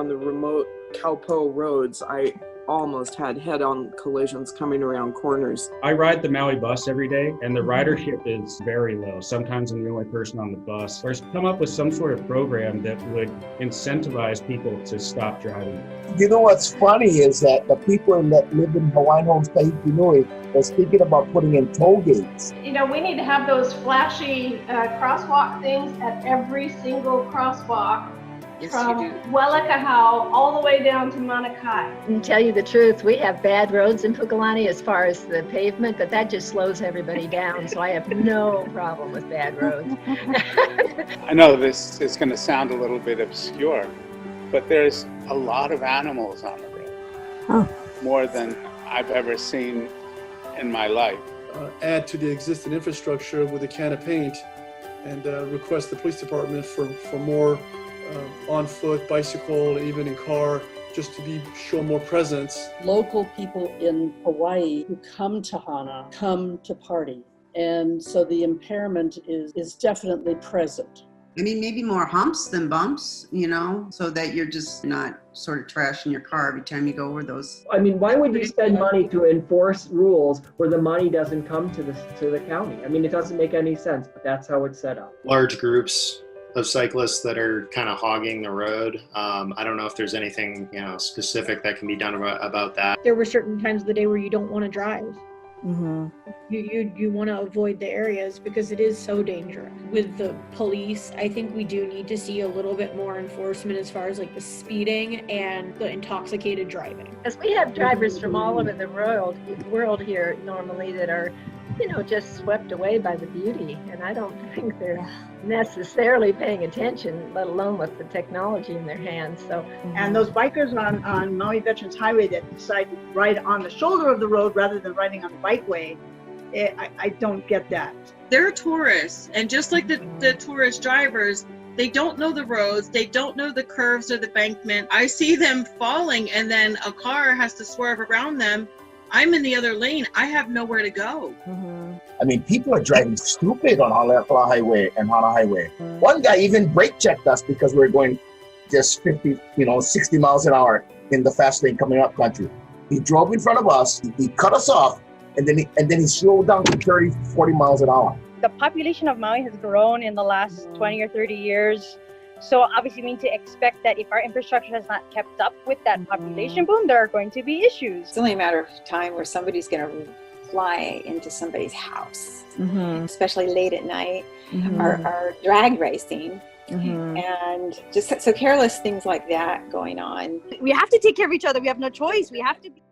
on the remote Kaupo roads, I almost had head-on collisions coming around corners. I ride the Maui bus every day, and the ridership is very low. Sometimes I'm the only person on the bus. Or come up with some sort of program that would incentivize people to stop driving. You know what's funny is that the people that live in Hawaiian Homes, Tahiti Nui, was thinking about putting in toll gates. You know, we need to have those flashy crosswalk things at every single crosswalk. Yes, from you do. Welakahau all the way down to Manakai. To tell you the truth, we have bad roads in Pukalani as far as the pavement, but that just slows everybody down, so I have no problem with bad roads. I know this is going to sound a little bit obscure, but there's a lot of animals on the road. Oh. More than I've ever seen in my life. Add to the existing infrastructure with a can of paint and request the police department for more on foot, bicycle, even in car, just to show more presence. Local people in Hawaii who come to Hana come to party, and so the impairment is definitely present. I mean, maybe more humps than bumps, you know, so that you're just not sort of trashing your car every time you go over those. I mean, why would you spend money to enforce rules where the money doesn't come to the county? I mean, it doesn't make any sense, but that's how it's set up. Large groups of cyclists that are kind of hogging the road. I don't know if there's anything, specific that can be done about that. There were certain times of the day where you don't want to drive. Mm-hmm. You want to avoid the areas because it is so dangerous. With the police, I think we do need to see a little bit more enforcement as far as like the speeding and the intoxicated driving. Because we have drivers from all over the world here normally that are, just swept away by the beauty, and I don't think they're necessarily paying attention, let alone with the technology in their hands. So, and those bikers on Maui Veterans Highway that decide to ride on the shoulder of the road rather than riding on the bikeway, I don't get that. They're tourists, and just like the tourist drivers, they don't know the roads, they don't know the curves or the bankment. I see them falling, and then a car has to swerve around them. I'm in the other lane. I have nowhere to go. Mm-hmm. I mean, people are driving stupid on Haleakala Highway and Hana Highway. One guy even brake checked us because we were going just 50, 60 miles an hour in the fast lane coming up country. He drove in front of us, he cut us off, and then he slowed down to 30, 40 miles an hour. The population of Maui has grown in the last 20 or 30 years. So obviously we need to expect that if our infrastructure has not kept up with that population boom, there are going to be issues. It's only a matter of time where somebody's going to fly into somebody's house, especially late at night, or drag racing. And just so careless things like that going on. We have to take care of each other. We have no choice. We have to be